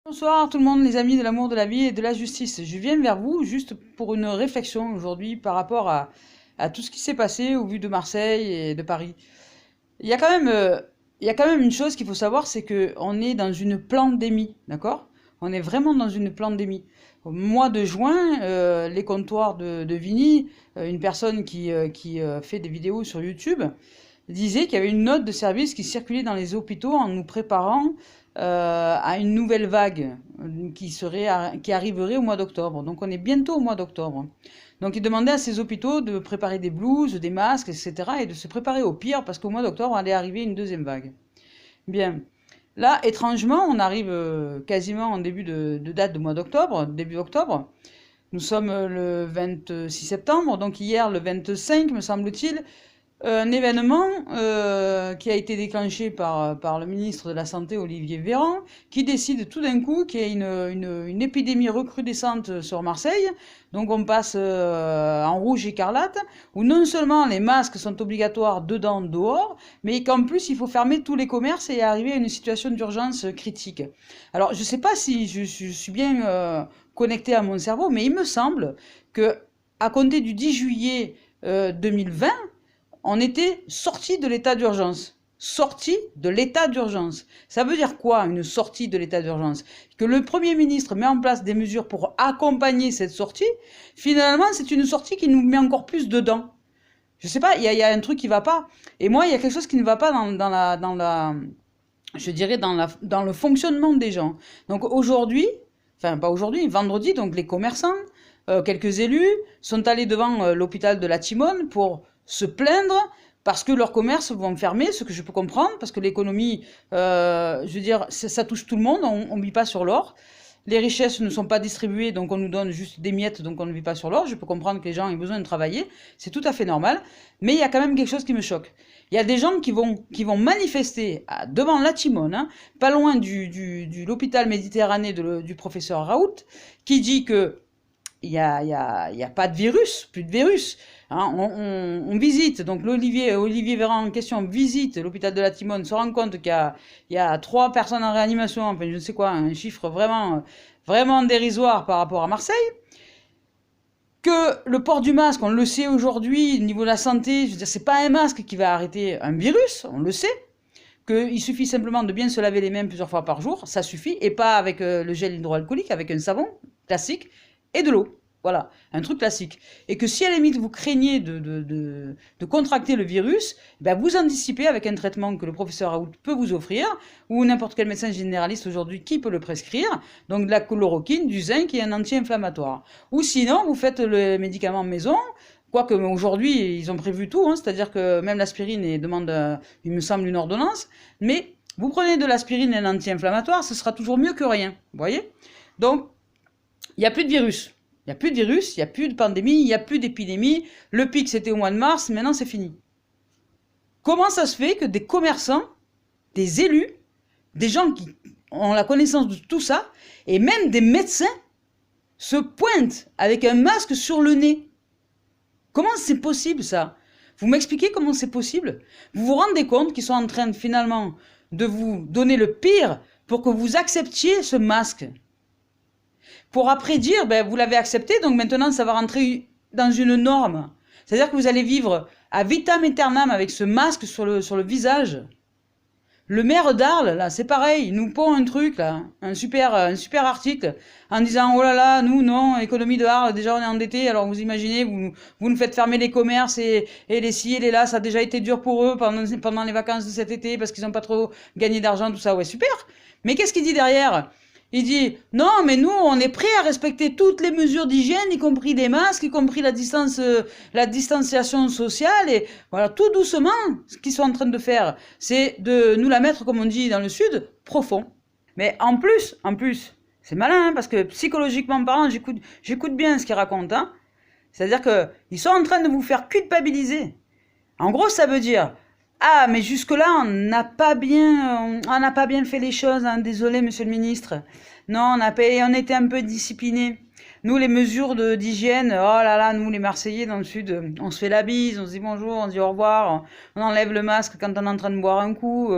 Bonsoir tout le monde, les amis de l'amour, de la vie et de la justice. Je viens vers vous juste pour une réflexion aujourd'hui par rapport à tout ce qui s'est passé au vu de Marseille et de Paris. Il y a quand même, euh, il y a quand même une chose qu'il faut savoir, c'est que on est dans une pandémie, d'accord? On est vraiment dans une pandémie. Au mois de juin, les comptoirs de Vigny, une personne qui fait des vidéos sur YouTube, disait qu'il y avait une note de service qui circulait dans les hôpitaux en nous préparant à une nouvelle vague qui arriverait au mois d'octobre. Donc on est bientôt au mois d'octobre. Donc il demandait à ces hôpitaux de préparer des blouses, des masques, etc. et de se préparer au pire parce qu'au mois d'octobre allait arriver une deuxième vague. Bien. Là, étrangement, on arrive quasiment en début de date de mois d'octobre, début octobre. Nous sommes le 26 septembre, donc hier, le 25, me semble-t-il, un événement qui a été déclenché par le ministre de la Santé, Olivier Véran, qui décide tout d'un coup qu'il y a une épidémie recrudescente sur Marseille. Donc on passe en rouge écarlate, où non seulement les masques sont obligatoires dedans, dehors, mais qu'en plus il faut fermer tous les commerces et arriver à une situation d'urgence critique. Alors je ne sais pas si je suis bien connecté à mon cerveau, mais il me semble que à compter du 10 juillet 2020, on était sorti de l'état d'urgence. Sorti de l'état d'urgence. Ça veut dire quoi, une sortie de l'état d'urgence? Que le Premier ministre met en place des mesures pour accompagner cette sortie. Finalement, c'est une sortie qui nous met encore plus dedans. Je sais pas, il y a un truc qui va pas. Et moi, il y a quelque chose qui ne va pas je dirais, dans le fonctionnement des gens. Donc aujourd'hui, enfin pas aujourd'hui, vendredi, donc les commerçants, quelques élus sont allés devant l'hôpital de la Timone pour se plaindre parce que leurs commerces vont fermer, ce que je peux comprendre, parce que l'économie, je veux dire, ça touche tout le monde, on ne vit pas sur l'or. Les richesses ne sont pas distribuées, donc on nous donne juste des miettes, donc on ne vit pas sur l'or. Je peux comprendre que les gens aient besoin de travailler, c'est tout à fait normal. Mais il y a quand même quelque chose qui me choque. Il y a des gens qui vont manifester devant la Timone, hein, pas loin de l'hôpital Méditerranée du professeur Raoult, qui dit que il y a pas de virus, plus de virus. Hein, on visite, donc Olivier Véran en question visite l'hôpital de la Timone, se rend compte il y a 3 personnes en réanimation, enfin je ne sais quoi, un chiffre vraiment dérisoire par rapport à Marseille. Que le port du masque, on le sait aujourd'hui, au niveau de la santé, je veux dire, c'est pas un masque qui va arrêter un virus, on le sait. Qu'il suffit simplement de bien se laver les mains plusieurs fois par jour, ça suffit, et pas avec le gel hydroalcoolique, avec un savon classique et de l'eau. Voilà, un truc classique. Et que si à la limite vous craignez de contracter le virus, ben vous anticipez avec un traitement que le professeur Raoult peut vous offrir, ou n'importe quel médecin généraliste aujourd'hui qui peut le prescrire, donc de la chloroquine, du zinc et un anti-inflammatoire. Ou sinon, vous faites le médicament maison, quoique aujourd'hui, ils ont prévu tout, hein, c'est-à-dire que même l'aspirine demande, il me semble, une ordonnance, mais vous prenez de l'aspirine et un anti-inflammatoire, ce sera toujours mieux que rien, vous voyez? Donc, il n'y a plus de virus. Il n'y a plus de virus, il n'y a plus de pandémie, il n'y a plus d'épidémie. Le pic, c'était au mois de mars, maintenant c'est fini. Comment ça se fait que des commerçants, des élus, des gens qui ont la connaissance de tout ça, et même des médecins, se pointent avec un masque sur le nez? Comment c'est possible ça? Vous m'expliquez comment c'est possible? Vous vous rendez compte qu'ils sont en train finalement de vous donner le pire pour que vous acceptiez ce masque? Pour après dire, ben, vous l'avez accepté, donc maintenant ça va rentrer dans une norme. C'est-à-dire que vous allez vivre à vitam aeternam avec ce masque sur le visage. Le maire d'Arles, là, c'est pareil, il nous pond un truc, là, un super article, en disant, oh là là, nous, non, économie de Arles, déjà on est endetté, alors vous imaginez, vous nous faites fermer les commerces et les ci et les là, ça a déjà été dur pour eux pendant les vacances de cet été, parce qu'ils n'ont pas trop gagné d'argent, tout ça, ouais, super. Mais qu'est-ce qu'il dit derrière? Il dit, non, mais nous, on est prêts à respecter toutes les mesures d'hygiène, y compris les masques, y compris la distanciation sociale, et voilà, tout doucement, ce qu'ils sont en train de faire, c'est de nous la mettre, comme on dit dans le Sud, profond. Mais en plus, c'est malin, hein, parce que psychologiquement parlant, j'écoute bien ce qu'ils racontent, hein. C'est-à-dire qu'ils sont en train de vous faire culpabiliser. En gros, ça veut dire, Ah, mais jusque-là, on n'a pas bien fait les choses, hein. Désolé, monsieur le ministre. Non, on était un peu disciplinés. Nous, les mesures d'hygiène, oh là là, nous, les Marseillais dans le sud, on se fait la bise, on se dit bonjour, on se dit au revoir, on enlève le masque quand on est en train de boire un coup.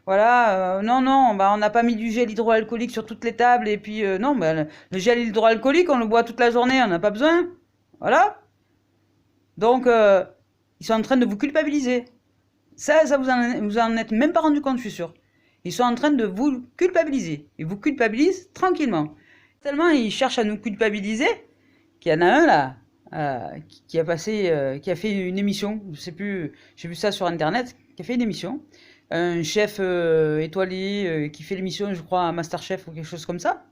Voilà, non, non, bah, on n'a pas mis du gel hydroalcoolique sur toutes les tables, et puis, non, bah, le gel hydroalcoolique, on le boit toute la journée, on n'a pas besoin. Voilà. Donc, ils sont en train de vous culpabiliser. Ça vous en êtes même pas rendu compte, je suis sûr. Ils sont en train de vous culpabiliser. Ils vous culpabilisent tranquillement. Tellement ils cherchent à nous culpabiliser qu'il y en a un là qui a fait une émission. Je sais plus, j'ai vu ça sur internet, qui a fait une émission. Un chef étoilé qui fait l'émission, je crois, à Masterchef ou quelque chose comme ça.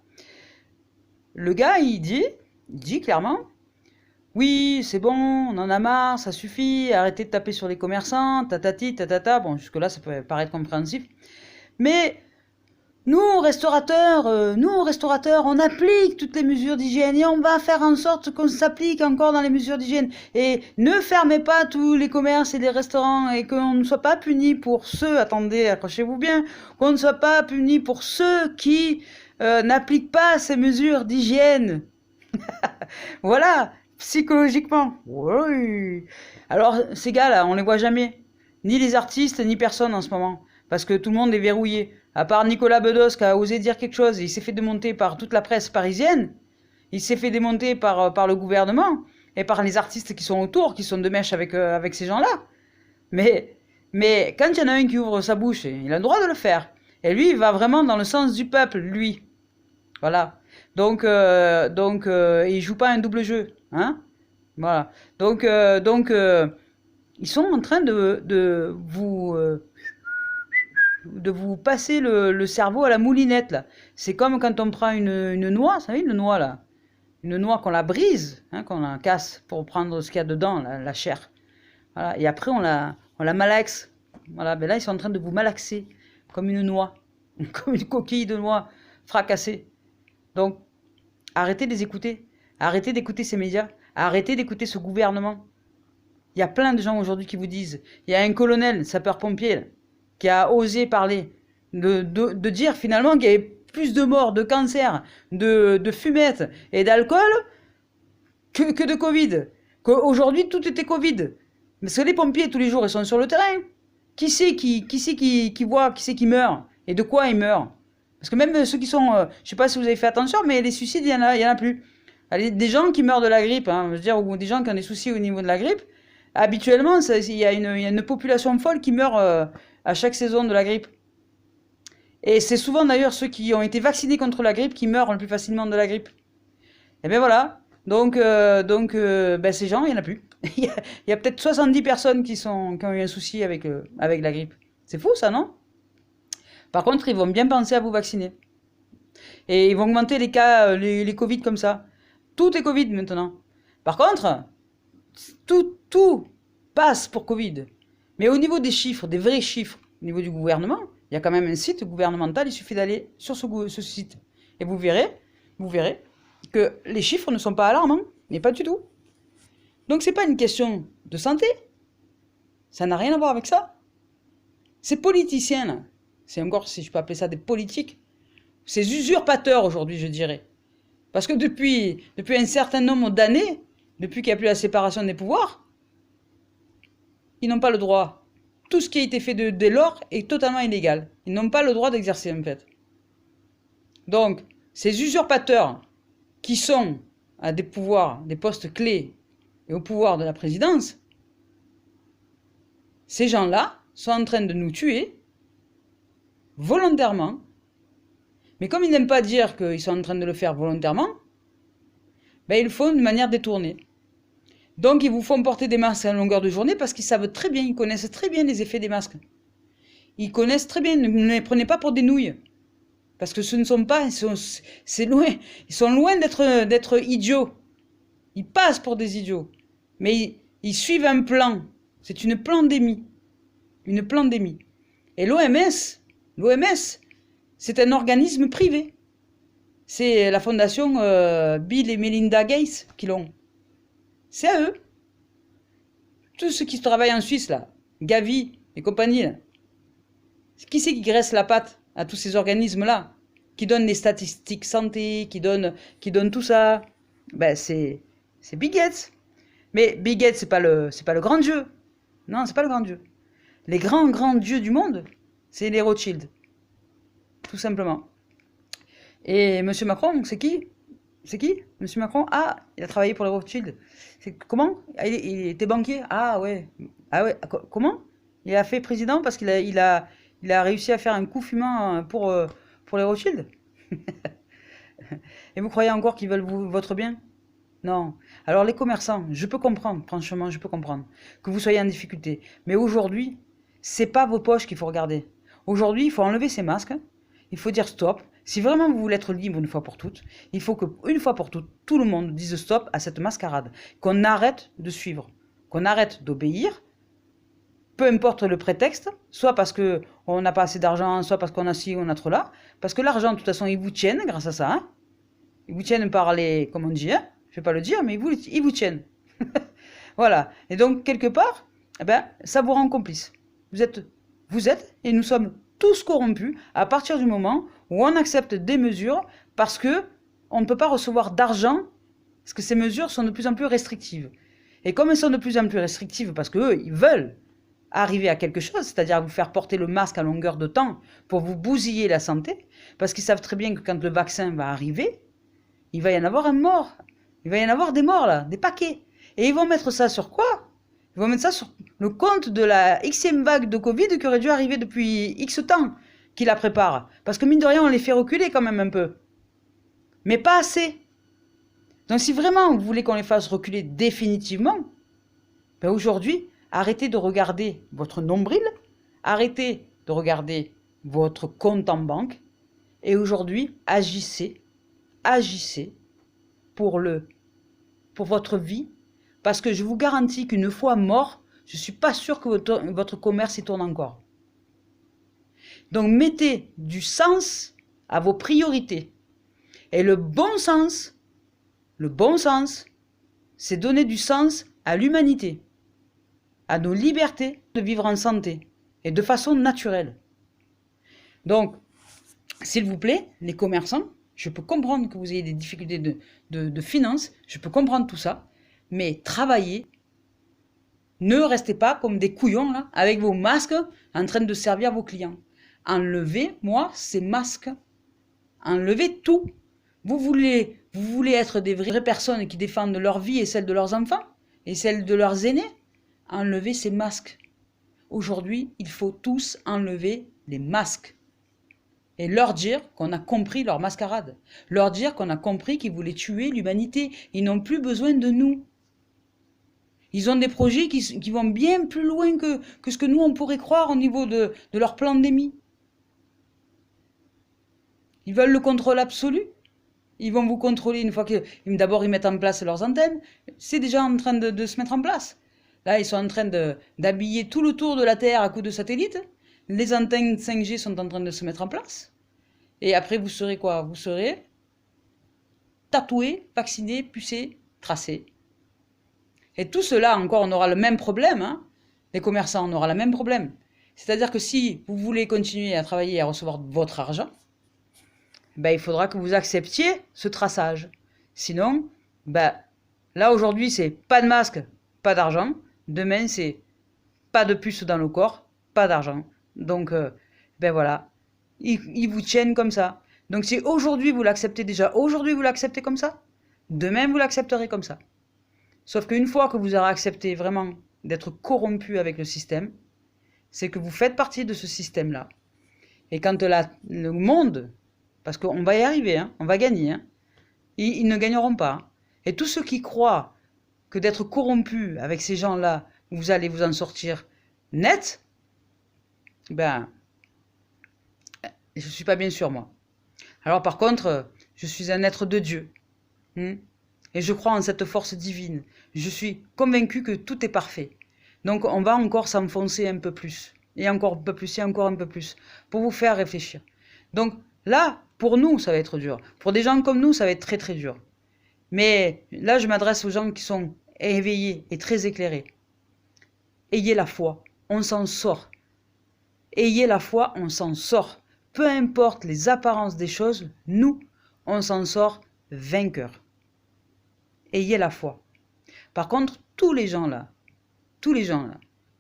Le gars, il dit clairement, oui, c'est bon, on en a marre, ça suffit, arrêtez de taper sur les commerçants, tatati, tatata. Bon, jusque-là, ça peut paraître compréhensif. Mais nous, restaurateurs, on applique toutes les mesures d'hygiène et on va faire en sorte qu'on s'applique encore dans les mesures d'hygiène. Et ne fermez pas tous les commerces et les restaurants et qu'on ne soit pas puni pour ceux, attendez, accrochez-vous bien, qu'on ne soit pas puni pour ceux qui n'appliquent pas ces mesures d'hygiène. Voilà, psychologiquement. Oui. Alors, ces gars-là, on les voit jamais. Ni les artistes, ni personne en ce moment. Parce que tout le monde est verrouillé. À part Nicolas Bedos qui a osé dire quelque chose, il s'est fait démonter par toute la presse parisienne. Il s'est fait démonter par le gouvernement et par les artistes qui sont autour, qui sont de mèche avec ces gens-là. Mais, mais quand il y en a un qui ouvre sa bouche, il a le droit de le faire. Et lui, il va vraiment dans le sens du peuple, lui. Voilà. Donc, il joue pas un double jeu, hein. Voilà. Donc, ils sont en train de vous passer le cerveau à la moulinette là. C'est comme quand on prend une noix, vous savez, une noix là, une noix qu'on la brise, hein, qu'on la casse pour prendre ce qu'il y a dedans, la chair. Voilà. Et après on la malaxe. Voilà. Ben là ils sont en train de vous malaxer comme une noix, comme une coquille de noix fracassée. Donc arrêtez de les écouter. Arrêtez d'écouter ces médias. Arrêtez d'écouter ce gouvernement. Il y a plein de gens aujourd'hui qui vous disent. Il y a un colonel, sapeur-pompier, qui a osé parler, de dire finalement qu'il y avait plus de morts, de cancer, de fumette et d'alcool que de Covid. Qu'aujourd'hui, tout était Covid. Parce que les pompiers, tous les jours, ils sont sur le terrain. Qui c'est qui voit, qui c'est qui meurt? Et de quoi ils meurent? Parce que même ceux qui sont... je sais pas si vous avez fait attention, mais les suicides, il y en a plus. Allez, des gens qui meurent de la grippe, hein, je veux dire, ou des gens qui ont des soucis au niveau de la grippe, habituellement, il y a une population folle qui meurt à chaque saison de la grippe. Et c'est souvent d'ailleurs ceux qui ont été vaccinés contre la grippe qui meurent le plus facilement de la grippe. Et bien voilà. Donc, ben, ces gens, il n'y en a plus. Il y a peut-être 70 personnes qui ont eu un souci avec la grippe. C'est fou ça, non? Par contre, ils vont bien penser à vous vacciner. Et ils vont augmenter les cas, les Covid comme ça. Tout est Covid maintenant. Par contre, tout passe pour Covid. Mais au niveau des chiffres, des vrais chiffres, au niveau du gouvernement, il y a quand même un site gouvernemental, il suffit d'aller sur ce site. Et vous verrez que les chiffres ne sont pas alarmants, mais pas du tout. Donc c'est pas une question de santé. Ça n'a rien à voir avec ça. Ces politiciens là, c'est encore si je peux appeler ça des politiques, ces usurpateurs aujourd'hui, je dirais. Parce que depuis un certain nombre d'années, depuis qu'il n'y a plus la séparation des pouvoirs, ils n'ont pas le droit. Tout ce qui a été fait dès lors est totalement illégal. Ils n'ont pas le droit d'exercer en fait. Donc, ces usurpateurs qui sont à des pouvoirs, des postes clés et au pouvoir de la présidence, ces gens-là sont en train de nous tuer volontairement. Mais comme ils n'aiment pas dire qu'ils sont en train de le faire volontairement, ben ils le font de manière détournée. Donc ils vous font porter des masques à longueur de journée parce qu'ils savent très bien, ils connaissent très bien les effets des masques. Ils connaissent très bien, ne les prenez pas pour des nouilles. Parce que ce ne sont pas, c'est loin, ils sont loin d'être idiots. Ils passent pour des idiots. Mais ils suivent un plan. C'est une pandémie. Une pandémie. Et l'OMS, c'est un organisme privé. C'est la fondation Bill et Melinda Gates qui l'ont. C'est à eux. Tous ceux qui travaillent en Suisse, là, Gavi, et compagnie, là. Qui c'est qui graisse la patte à tous ces organismes-là, qui donnent les statistiques santé, qui donnent tout ça? Ben, c'est Bill Gates. Mais Bill Gates, c'est pas le grand dieu. Non, c'est pas le grand dieu. Les grands dieux du monde, c'est les Rothschild. Tout simplement. Et M. Macron, c'est qui? C'est qui? M. Macron? Ah, il a travaillé pour les Rothschild. Comment? Il était banquier? Ah ouais. Ah ouais. Comment? Il a fait président parce qu'il a réussi à faire un coup fumant pour les Rothschild? Et vous croyez encore qu'ils veulent votre bien? Non. Alors les commerçants, je peux comprendre, franchement, je peux comprendre que vous soyez en difficulté. Mais aujourd'hui, c'est pas vos poches qu'il faut regarder. Aujourd'hui, il faut enlever ces masques. Il faut dire stop. Si vraiment vous voulez être libre une fois pour toutes, il faut que une fois pour toutes, tout le monde dise stop à cette mascarade. Qu'on arrête de suivre. Qu'on arrête d'obéir. Peu importe le prétexte, soit parce qu'on n'a pas assez d'argent, soit parce qu'on a ci, on a trop là. Parce que l'argent, de toute façon, ils vous tiennent grâce à ça. Hein. Ils vous tiennent par les, comme on dit, hein, je vais pas le dire, mais ils vous tiennent. Voilà. Et donc, quelque part, eh ben, ça vous rend complice. Vous êtes, et nous sommes tous corrompus à partir du moment où on accepte des mesures parce que on ne peut pas recevoir d'argent, parce que ces mesures sont de plus en plus restrictives. Et comme elles sont de plus en plus restrictives parce qu'eux, ils veulent arriver à quelque chose, c'est-à-dire vous faire porter le masque à longueur de temps pour vous bousiller la santé, parce qu'ils savent très bien que quand le vaccin va arriver, il va y en avoir un mort. Il va y en avoir des morts là, des paquets. Et ils vont mettre ça sur quoi? Ils vont mettre ça sur le compte de la Xème vague de Covid qui aurait dû arriver depuis X temps qu'ils la préparent. Parce que mine de rien, on les fait reculer quand même un peu. Mais pas assez. Donc si vraiment vous voulez qu'on les fasse reculer définitivement, ben aujourd'hui, arrêtez de regarder votre nombril, arrêtez de regarder votre compte en banque, et aujourd'hui, agissez pour votre vie, parce que je vous garantis qu'une fois mort, je ne suis pas sûr que votre commerce y tourne encore. Donc mettez du sens à vos priorités. Et le bon sens, c'est donner du sens à l'humanité, à nos libertés de vivre en santé et de façon naturelle. Donc, s'il vous plaît, les commerçants, je peux comprendre que vous ayez des difficultés de finances, je peux comprendre tout ça, mais travaillez. Ne restez pas comme des couillons là, avec vos masques en train de servir vos clients. Enlevez, moi, ces masques. Enlevez tout. Vous voulez être des vraies personnes qui défendent leur vie et celle de leurs enfants et celle de leurs aînés. Enlevez ces masques. Aujourd'hui, il faut tous enlever les masques. Et leur dire qu'on a compris leur mascarade. Leur dire qu'on a compris qu'ils voulaient tuer l'humanité. Ils n'ont plus besoin de nous. Ils ont des projets qui vont bien plus loin que ce que nous, on pourrait croire au niveau de leur pandémie. Ils veulent le contrôle absolu. Ils vont vous contrôler une fois que... D'abord, ils mettent en place leurs antennes. C'est déjà en train de se mettre en place. Là, ils sont en train d'habiller tout le tour de la Terre à coups de satellites. Les antennes 5G sont en train de se mettre en place. Et après, vous serez quoi? Vous serez tatoué, vacciné, pucé, tracé. Et tout cela, encore, on aura le même problème. Hein. Les commerçants, on aura le même problème. C'est-à-dire que si vous voulez continuer à travailler et à recevoir votre argent, ben, il faudra que vous acceptiez ce traçage. Sinon, ben, là, aujourd'hui, c'est pas de masque, pas d'argent. Demain, c'est pas de puce dans le corps, pas d'argent. Donc, ben voilà, ils vous tiennent comme ça. Donc si aujourd'hui vous l'acceptez déjà, aujourd'hui vous l'acceptez comme ça, demain vous l'accepterez comme ça. Sauf qu'une fois que vous aurez accepté vraiment d'être corrompu avec le système, c'est que vous faites partie de ce système-là. Et quand le monde, parce qu'on va y arriver, hein, on va gagner, hein, ils ne gagneront pas. Et tous ceux qui croient que d'être corrompu avec ces gens-là, vous allez vous en sortir net, ben, je ne suis pas bien sûr, moi. Alors par contre, je suis un être de Dieu. Et je crois en cette force divine. Je suis convaincu que tout est parfait. Donc on va encore s'enfoncer un peu plus. Et encore un peu plus, et encore un peu plus. Pour vous faire réfléchir. Donc là, pour nous, ça va être dur. Pour des gens comme nous, ça va être très très dur. Mais là, je m'adresse aux gens qui sont éveillés et très éclairés. Ayez la foi. On s'en sort. Ayez la foi, on s'en sort. Peu importe les apparences des choses, nous, on s'en sort vainqueurs. Ayez la foi. Par contre, tous les gens là,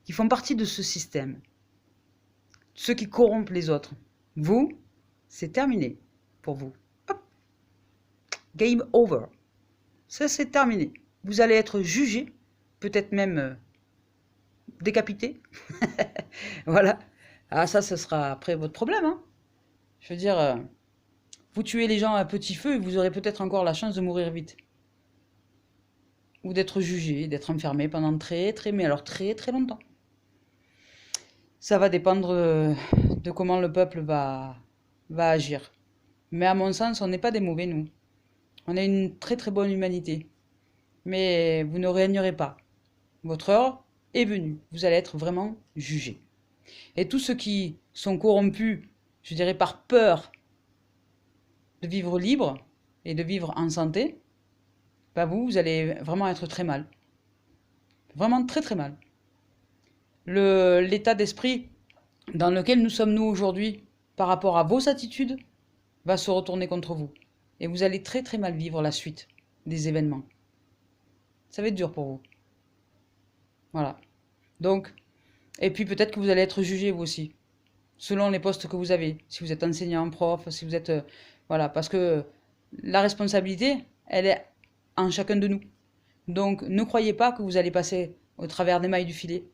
qui font partie de ce système, ceux qui corrompent les autres, vous, c'est terminé pour vous. Hop. Game over. Ça, c'est terminé. Vous allez être jugé, peut-être même décapité. Voilà. Ah, ça, ce sera après votre problème. Hein. Je veux dire, vous tuez les gens à petit feu et vous aurez peut-être encore la chance de mourir vite. Ou d'être jugé, d'être enfermé pendant mais alors très longtemps. Ça va dépendre de comment le peuple va agir. Mais à mon sens, on n'est pas des mauvais, nous. On a une très bonne humanité. Mais vous ne régnerez pas. Votre heure est venue. Vous allez être vraiment jugé. Et tous ceux qui sont corrompus, je dirais par peur de vivre libre et de vivre en santé, bah vous allez vraiment être très mal. Vraiment très mal. L'état d'esprit dans lequel nous sommes nous aujourd'hui par rapport à vos attitudes va se retourner contre vous. Et vous allez très mal vivre la suite des événements. Ça va être dur pour vous. Voilà. Donc, et puis peut-être que vous allez être jugé vous aussi, selon les postes que vous avez. Si vous êtes enseignant, prof, si vous êtes... voilà, parce que la responsabilité, elle est en chacun de nous. Donc, ne croyez pas que vous allez passer au travers des mailles du filet.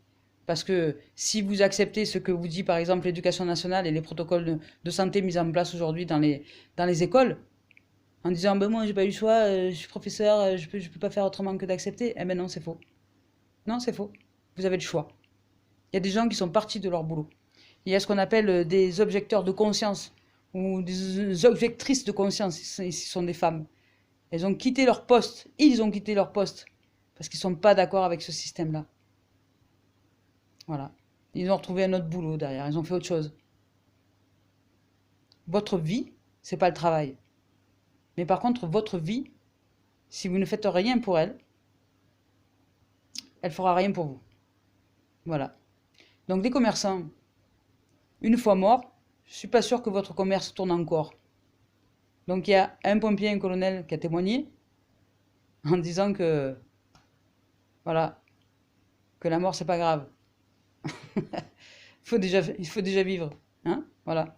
Parce que si vous acceptez ce que vous dit par exemple l'éducation nationale et les protocoles de santé mis en place aujourd'hui dans les écoles, en disant ben moi j'ai pas eu le choix, je suis professeur, je peux pas faire autrement que d'accepter, eh ben non c'est faux. Non c'est faux. Vous avez le choix. Il y a des gens qui sont partis de leur boulot. Il y a ce qu'on appelle des objecteurs de conscience ou des objectrices de conscience, ce sont des femmes. Elles ont quitté leur poste, ils ont quitté leur poste parce qu'ils ne sont pas d'accord avec ce système-là. Voilà. Ils ont retrouvé un autre boulot derrière, ils ont fait autre chose. Votre vie, c'est pas le travail. Mais par contre, votre vie, si vous ne faites rien pour elle, elle fera rien pour vous. Voilà. Donc des commerçants, une fois morts, je suis pas sûr que votre commerce tourne encore. Donc il y a un pompier, un colonel qui a témoigné en disant que voilà, que la mort c'est pas grave. Il faut déjà vivre, hein, voilà.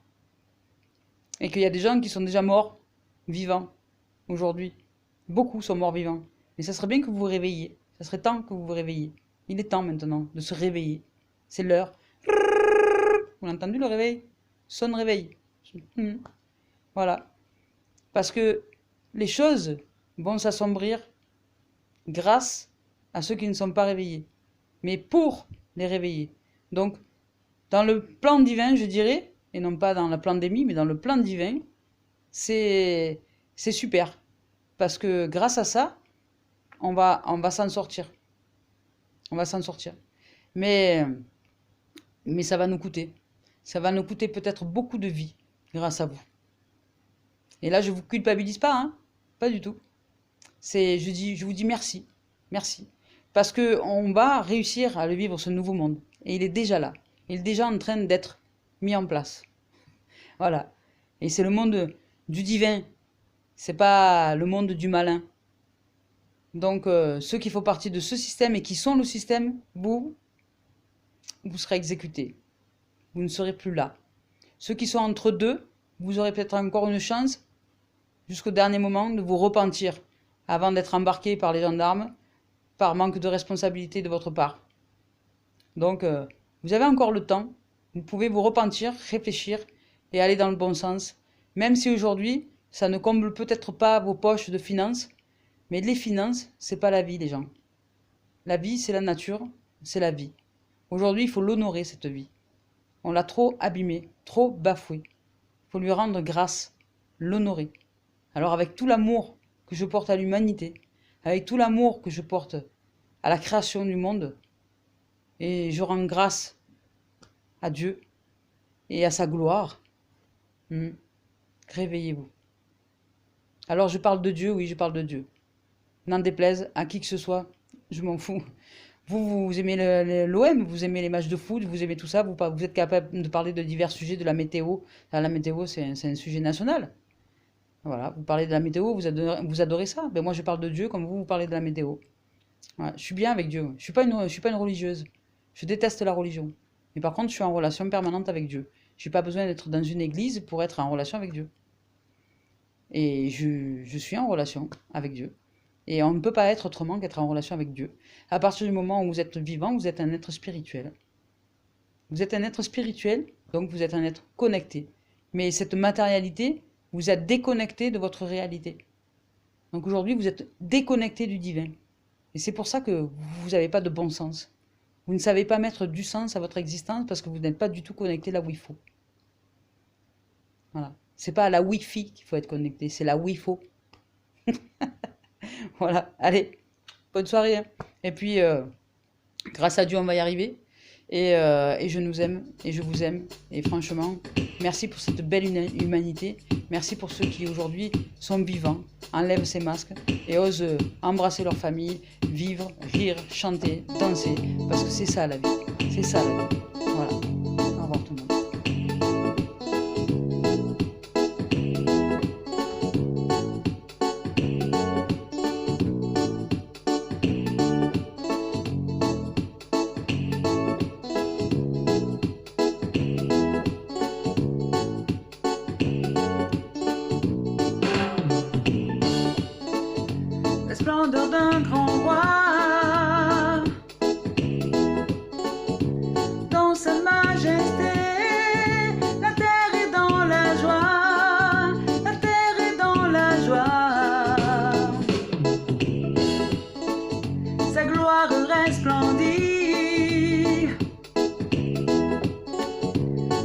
Et qu'il y a des gens qui sont déjà morts, vivants, aujourd'hui. Beaucoup sont morts vivants. Mais ça serait bien que vous vous réveilliez. Ça serait temps que vous vous réveilliez. Il est temps maintenant de se réveiller. C'est l'heure. Vous l'avez entendu le réveil? Sonne réveil. Voilà. Parce que les choses vont s'assombrir grâce à ceux qui ne sont pas réveillés. Mais pour les réveiller. Donc, dans le plan divin, je dirais, et non pas dans la pandémie, mais dans le plan divin, c'est super. Parce que grâce à ça, on va s'en sortir. On va s'en sortir. Mais ça va nous coûter. Ça va nous coûter peut-être beaucoup de vie grâce à vous. Et là, je vous culpabilise pas, hein, pas du tout. Je vous dis merci, merci, parce que on va réussir à le vivre ce nouveau monde. Et il est déjà là. Il est déjà en train d'être mis en place. Voilà. Et c'est le monde du divin. C'est pas le monde du malin. Donc, ceux qui font partie de ce système et qui sont le système, vous serez exécutés. Vous ne serez plus là. Ceux qui sont entre deux, vous aurez peut-être encore une chance, jusqu'au dernier moment, de vous repentir avant d'être embarqué par les gendarmes, par manque de responsabilité de votre part. Donc, vous avez encore le temps. Vous pouvez vous repentir, réfléchir et aller dans le bon sens. Même si aujourd'hui, ça ne comble peut-être pas vos poches de finances, mais les finances, c'est pas la vie, les gens. La vie, c'est la nature, c'est la vie. Aujourd'hui, il faut l'honorer, cette vie. On l'a trop abîmée, trop bafouée. Il faut lui rendre grâce, l'honorer. Alors avec tout l'amour que je porte à l'humanité, avec tout l'amour que je porte à la création du monde, et je rends grâce à Dieu et à sa gloire, réveillez-vous. Alors je parle de Dieu, oui, je parle de Dieu. N'en déplaise à qui que ce soit, je m'en fous. Vous aimez l'OM, vous aimez les matchs de foot, vous aimez tout ça, vous êtes capable de parler de divers sujets, de la météo. La météo, c'est un sujet national. Voilà, vous parlez de la météo, vous adorez ça. Ben moi, je parle de Dieu comme vous parlez de la météo. Voilà, je suis bien avec Dieu. Je suis pas une religieuse. Je déteste la religion. Mais par contre, je suis en relation permanente avec Dieu. J'ai pas besoin d'être dans une église pour être en relation avec Dieu. Et je suis en relation avec Dieu. Et on ne peut pas être autrement qu'être en relation avec Dieu. À partir du moment où vous êtes vivant, vous êtes un être spirituel. Vous êtes un être spirituel, donc vous êtes un être connecté. Mais cette matérialité vous a déconnecté de votre réalité. Donc aujourd'hui, vous êtes déconnecté du divin. Et c'est pour ça que vous n'avez pas de bon sens. Vous ne savez pas mettre du sens à votre existence parce que vous n'êtes pas du tout connecté là où il faut. Voilà. C'est pas à la Wi-Fi qu'il faut être connecté, c'est là où il faut. Voilà, allez, bonne soirée, hein. Et puis, grâce à Dieu, on va y arriver. Et je nous aime, et je vous aime. Et franchement, merci pour cette belle humanité. Merci pour ceux qui, aujourd'hui, sont vivants, enlèvent ces masques et osent embrasser leur famille, vivre, rire, chanter, danser. Parce que c'est ça la vie. C'est ça la vie. Voilà. Au revoir tout le monde. La splendeur d'un grand roi, dans sa majesté, la terre est dans la joie, la terre est dans la joie. Sa gloire resplendit,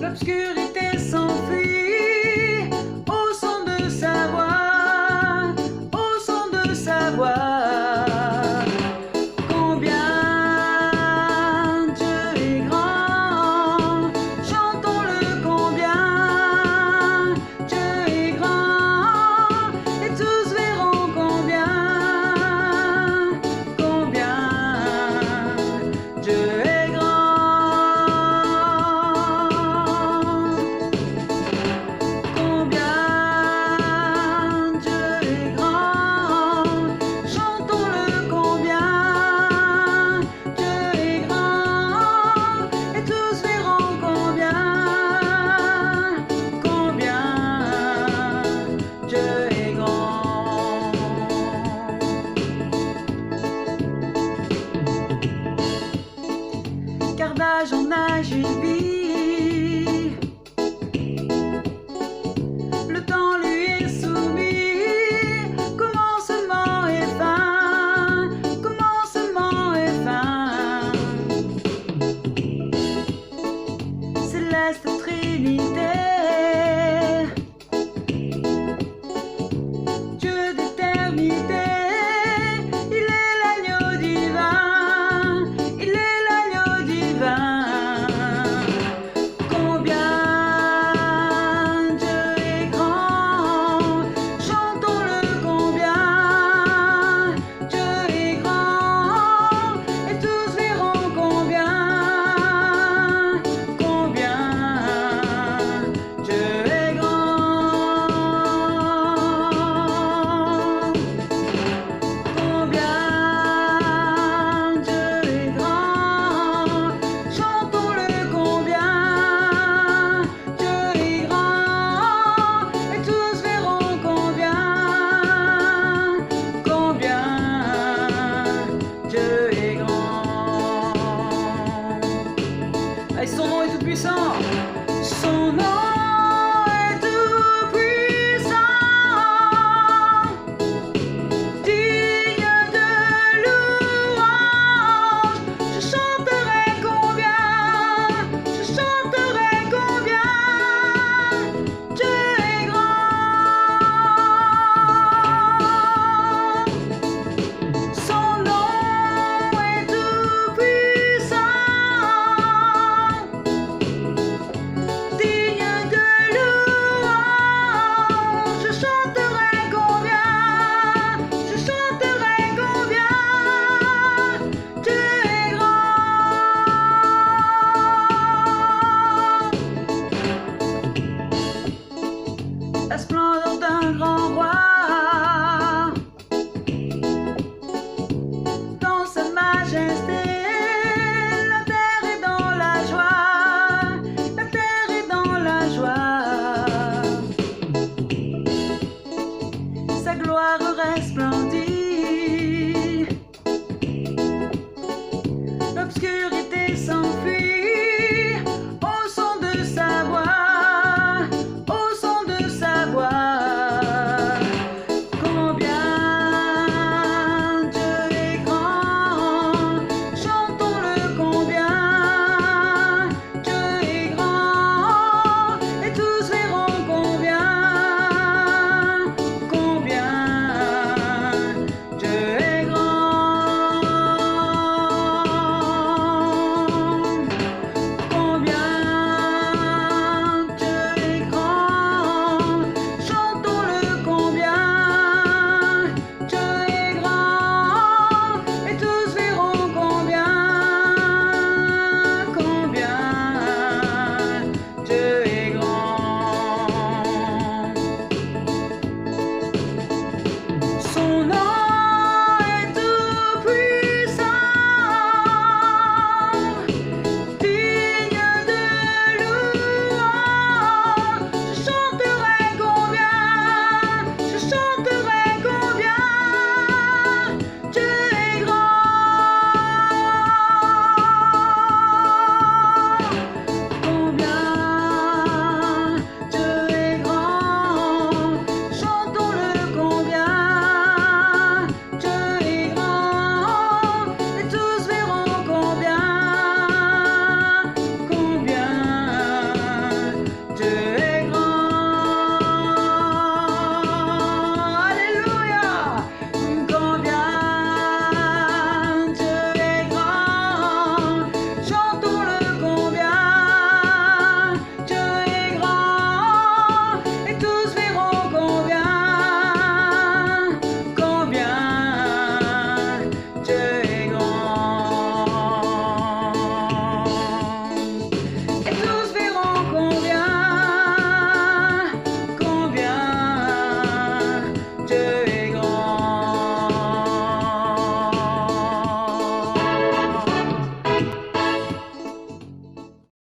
l'obscurité s'enfuit au son de sa voix, au son de sa voix. Combien Dieu est grand, chantons-le combien Dieu est grand, et tous verront combien Dieu est grand. la splendeur